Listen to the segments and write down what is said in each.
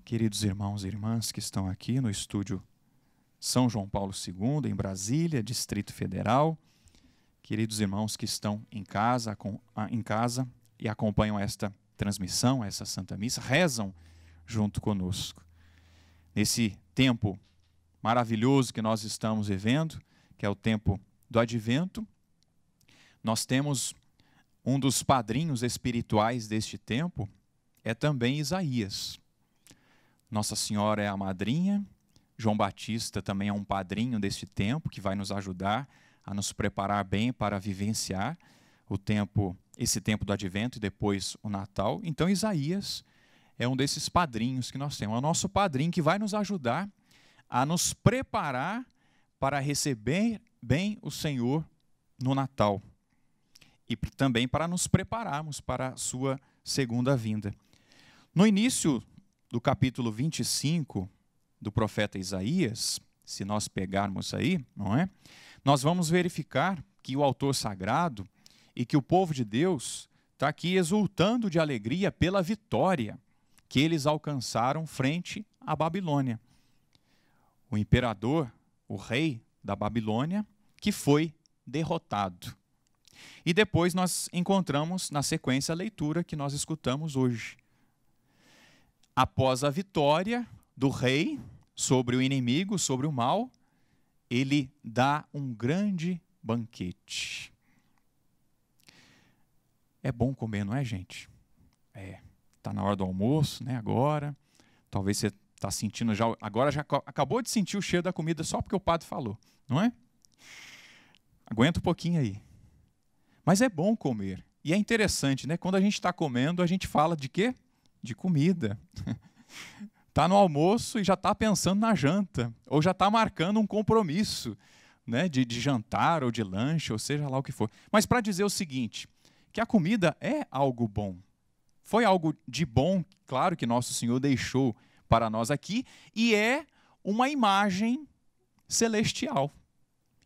Queridos irmãos e irmãs que estão aqui no estúdio São João Paulo II, em Brasília, Distrito Federal, queridos irmãos que estão em casa e acompanham esta transmissão, essa Santa Missa, rezam junto conosco. Nesse tempo maravilhoso que nós estamos vivendo, que é o tempo do Advento, nós temos um dos padrinhos espirituais deste tempo, é também Isaías. Nossa Senhora é a madrinha, João Batista também é um padrinho deste tempo, que vai nos ajudar a nos preparar bem para vivenciar esse tempo do Advento e depois o Natal. Então Isaías é um desses padrinhos que nós temos, é o nosso padrinho que vai nos ajudar a nos preparar para receber bem o Senhor no Natal e também para nos prepararmos para a sua segunda vinda. No início do capítulo 25 do profeta Isaías, se nós pegarmos aí, não é? Nós vamos verificar que o autor sagrado e que o povo de Deus está aqui exultando de alegria pela vitória que eles alcançaram frente à Babilônia. O imperador, o rei da Babilônia, que foi derrotado. E depois nós encontramos na sequência a leitura que nós escutamos hoje. Após a vitória do rei sobre o inimigo, sobre o mal, ele dá um grande banquete. É bom comer, não é, gente? Está na hora do almoço, né? Agora, talvez você está sentindo já, agora já acabou de sentir o cheiro da comida só porque o padre falou, não é? Aguenta um pouquinho aí. Mas é bom comer. E é interessante, né? Quando a gente está comendo, a gente fala de quê? De comida. Está no almoço e já está pensando na janta, ou já está marcando um compromisso, né, de jantar ou de lanche, ou seja lá o que for. Mas para dizer o seguinte, que a comida é algo bom. Foi algo de bom, claro, que Nosso Senhor deixou para nós aqui, e é uma imagem celestial.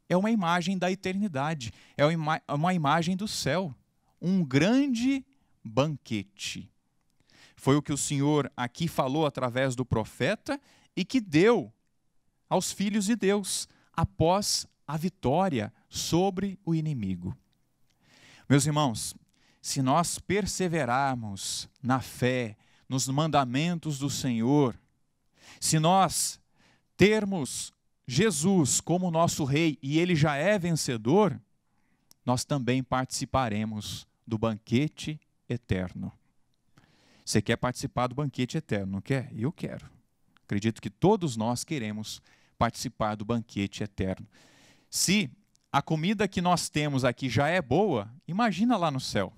É uma imagem da eternidade, é uma imagem do céu, um grande banquete. Foi o que o Senhor aqui falou através do profeta e que deu aos filhos de Deus após a vitória sobre o inimigo. Meus irmãos, se nós perseverarmos na fé, nos mandamentos do Senhor, se nós termos Jesus como nosso rei e ele já é vencedor, nós também participaremos do banquete eterno. Você quer participar do banquete eterno, não quer? Eu quero. Acredito que todos nós queremos participar do banquete eterno. Se a comida que nós temos aqui já é boa, imagina lá no céu.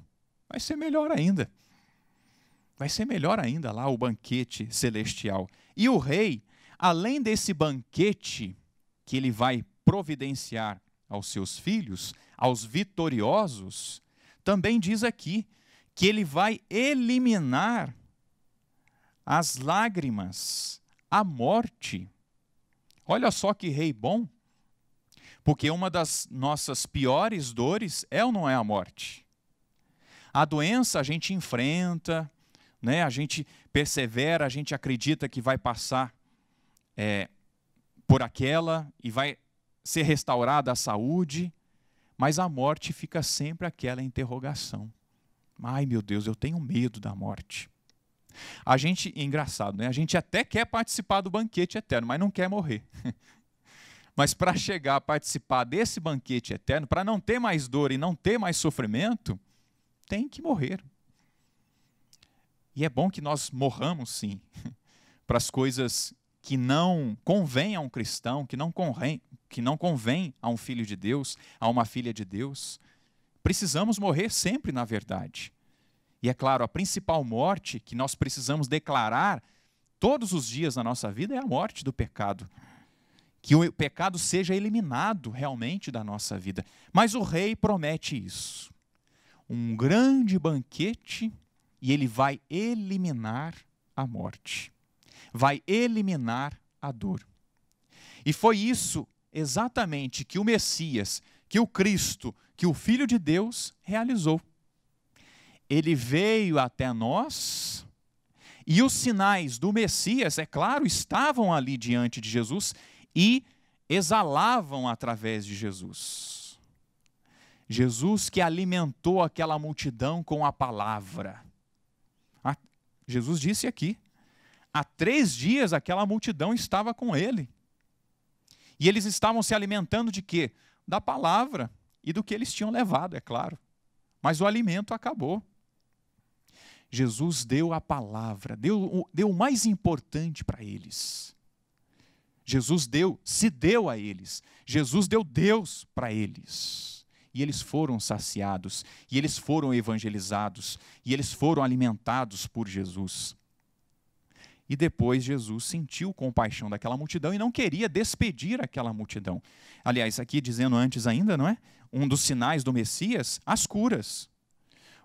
Vai ser melhor ainda. Vai ser melhor ainda lá o banquete celestial. E o rei, além desse banquete que ele vai providenciar aos seus filhos, aos vitoriosos, também diz aqui que ele vai eliminar as lágrimas, a morte. Olha só que rei bom, porque uma das nossas piores dores é ou não é a morte? A doença a gente enfrenta, né? A gente persevera, a gente acredita que vai passar por aquela e vai ser restaurada a saúde, mas a morte fica sempre aquela interrogação. Ai, meu Deus, eu tenho medo da morte. A gente, engraçado, né? A gente até quer participar do banquete eterno, mas não quer morrer. Mas para chegar a participar desse banquete eterno, para não ter mais dor e não ter mais sofrimento, tem que morrer. E é bom que nós morramos, sim, para as coisas que não convêm a um cristão, que não convém a um filho de Deus, a uma filha de Deus. Precisamos morrer sempre, na verdade. E é claro, a principal morte que nós precisamos declarar todos os dias na nossa vida é a morte do pecado. Que o pecado seja eliminado realmente da nossa vida. Mas o rei promete isso. Um grande banquete e ele vai eliminar a morte. Vai eliminar a dor. E foi isso exatamente que o Messias, que o Cristo, que o Filho de Deus realizou. ele veio até nós, e os sinais do Messias, é claro, estavam ali diante de Jesus e exalavam através de Jesus. Jesus que alimentou aquela multidão com a palavra. Jesus disse aqui, há 3 dias aquela multidão estava com ele. E eles estavam se alimentando de quê? Da palavra e do que eles tinham levado, é claro. Mas o alimento acabou. Jesus deu a palavra, deu o mais importante para eles. Jesus se deu a eles. Jesus deu Deus para eles. E eles foram saciados, e eles foram evangelizados, e eles foram alimentados por Jesus. E depois Jesus sentiu compaixão daquela multidão e não queria despedir aquela multidão. Aliás, aqui dizendo antes ainda, não é? Um dos sinais do Messias, as curas.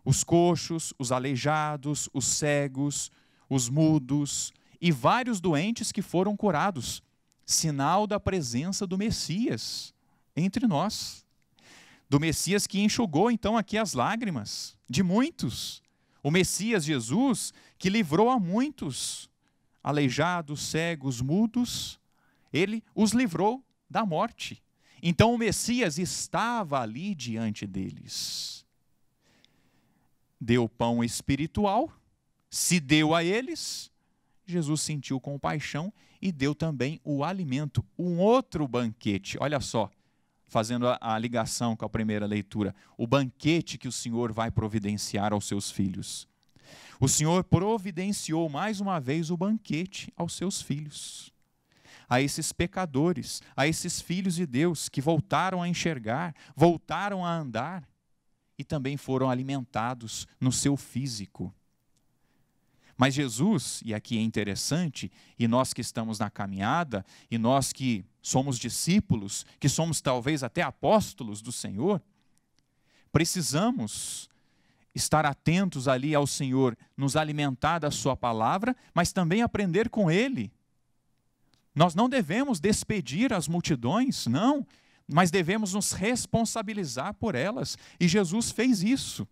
Os coxos, os aleijados, os cegos, os mudos e vários doentes que foram curados. Sinal da presença do Messias entre nós. Do Messias que enxugou então aqui as lágrimas de muitos. O Messias Jesus que livrou a muitos. Aleijados, cegos, mudos, ele os livrou da morte. Então o Messias estava ali diante deles. Deu pão espiritual, se deu a eles, Jesus sentiu compaixão e deu também o alimento, um outro banquete. Olha só, fazendo a ligação com a primeira leitura, o banquete que o Senhor vai providenciar aos seus filhos. O Senhor providenciou mais uma vez o banquete aos seus filhos, a esses pecadores, a esses filhos de Deus que voltaram a enxergar, voltaram a andar e também foram alimentados no seu físico. Mas Jesus, e aqui é interessante, e nós que estamos na caminhada, e nós que somos discípulos, que somos talvez até apóstolos do Senhor, precisamos estar atentos ali ao Senhor, nos alimentar da sua palavra, mas também aprender com Ele. Nós não devemos despedir as multidões, não, mas devemos nos responsabilizar por elas. E Jesus fez isso.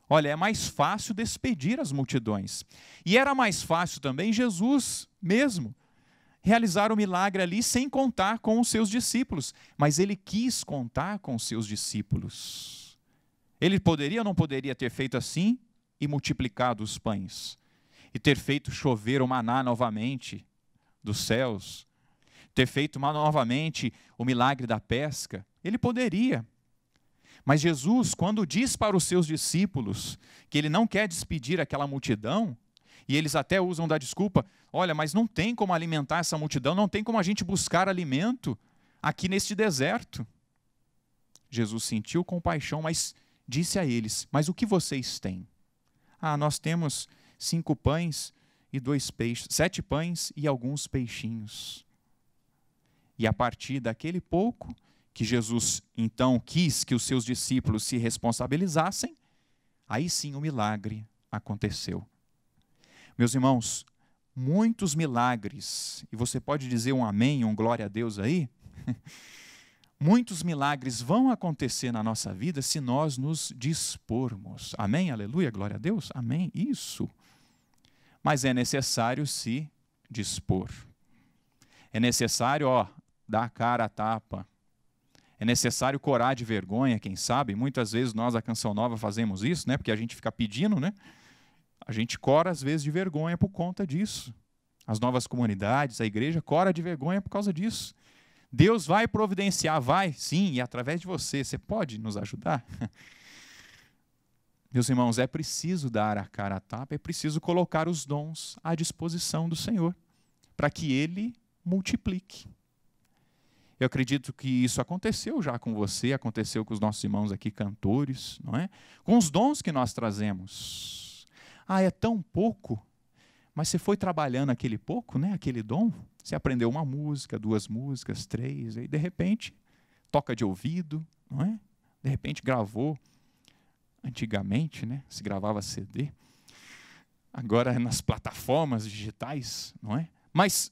Olha, é mais fácil despedir as multidões. E era mais fácil também Jesus mesmo realizar o milagre ali sem contar com os seus discípulos. Mas ele quis contar com os seus discípulos. Ele poderia ou não poderia ter feito assim e multiplicado os pães? E ter feito chover o maná novamente dos céus? Ter feito novamente o milagre da pesca? Ele poderia. Mas Jesus, quando diz para os seus discípulos que ele não quer despedir aquela multidão, e eles até usam da desculpa, olha, mas não tem como alimentar essa multidão, não tem como a gente buscar alimento aqui neste deserto. Jesus sentiu compaixão, mas disse a eles, mas o que vocês têm? Nós temos 5 pães e 2 peixes, 7 pães e alguns peixinhos. E a partir daquele pouco, que Jesus então quis que os seus discípulos se responsabilizassem, aí sim o milagre aconteceu. Meus irmãos, muitos milagres, e você pode dizer um amém, um glória a Deus aí? Muitos milagres vão acontecer na nossa vida se nós nos dispormos. Amém? Aleluia, glória a Deus? Amém? Isso. Mas é necessário se dispor. É necessário, dar a cara a tapa. É necessário corar de vergonha, quem sabe? Muitas vezes nós, a Canção Nova, fazemos isso, né? Porque a gente fica pedindo, né? A gente cora, às vezes, de vergonha por conta disso. As novas comunidades, a igreja, cora de vergonha por causa disso. Deus vai providenciar, vai, sim, e através de você. Você pode nos ajudar? Meus irmãos, é preciso dar a cara a tapa, é preciso colocar os dons à disposição do Senhor, para que Ele multiplique. Eu acredito que isso aconteceu já com você, aconteceu com os nossos irmãos aqui, cantores, não é? Com os dons que nós trazemos. É tão pouco, mas você foi trabalhando aquele pouco, né? Aquele dom. Você aprendeu uma música, 2 músicas, 3, aí de repente toca de ouvido, não é? De repente gravou. Antigamente, né? Se gravava CD. Agora é nas plataformas digitais, não é? Mas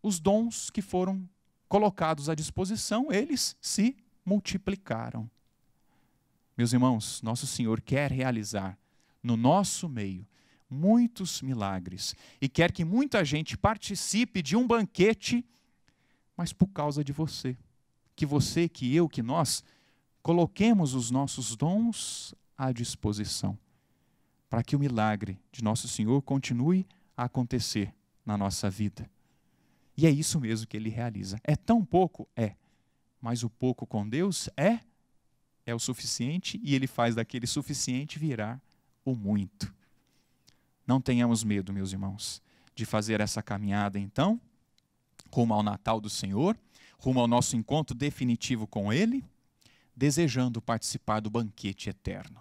os dons que foram colocados à disposição, eles se multiplicaram. Meus irmãos, nosso Senhor quer realizar no nosso meio muitos milagres e quer que muita gente participe de um banquete, mas por causa de você. Que você, que eu, que nós coloquemos os nossos dons à disposição para que o milagre de nosso Senhor continue a acontecer na nossa vida. E é isso mesmo que Ele realiza. É tão pouco? É. Mas o pouco com Deus é o suficiente e Ele faz daquele suficiente virar o muito. Não tenhamos medo, meus irmãos, de fazer essa caminhada, então, rumo ao Natal do Senhor, rumo ao nosso encontro definitivo com Ele, desejando participar do banquete eterno.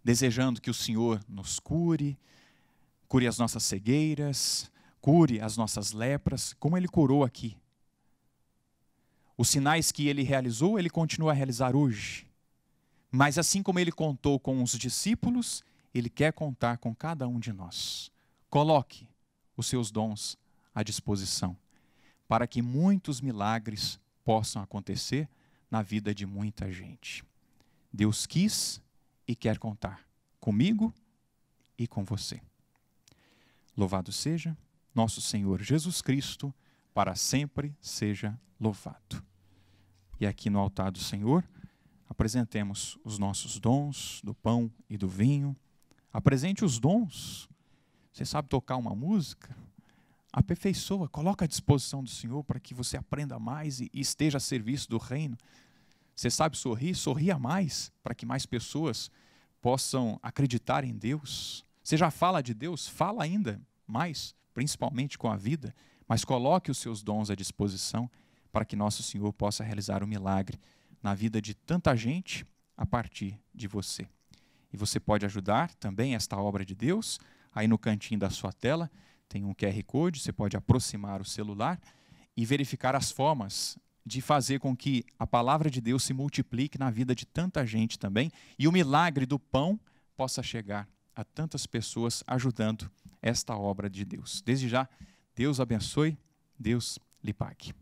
Desejando que o Senhor nos cure as nossas cegueiras, cure as nossas lepras, como Ele curou aqui. Os sinais que Ele realizou, Ele continua a realizar hoje. Mas assim como Ele contou com os discípulos, Ele quer contar com cada um de nós. Coloque os seus dons à disposição, para que muitos milagres possam acontecer na vida de muita gente. Deus quis e quer contar comigo e com você. Louvado seja nosso Senhor Jesus Cristo, para sempre seja louvado. E aqui no altar do Senhor, apresentemos os nossos dons do pão e do vinho. Apresente os dons. Você sabe tocar uma música? Aperfeiçoa, coloca à disposição do Senhor para que você aprenda mais e esteja a serviço do reino. Você sabe sorrir? Sorria mais para que mais pessoas possam acreditar em Deus. Você já fala de Deus? Fala ainda mais, principalmente com a vida, mas coloque os seus dons à disposição para que nosso Senhor possa realizar um milagre na vida de tanta gente a partir de você. E você pode ajudar também esta obra de Deus. Aí no cantinho da sua tela tem um QR Code, você pode aproximar o celular e verificar as formas de fazer com que a palavra de Deus se multiplique na vida de tanta gente também e o milagre do pão possa chegar a tantas pessoas ajudando esta obra de Deus. Desde já, Deus abençoe, Deus lhe pague.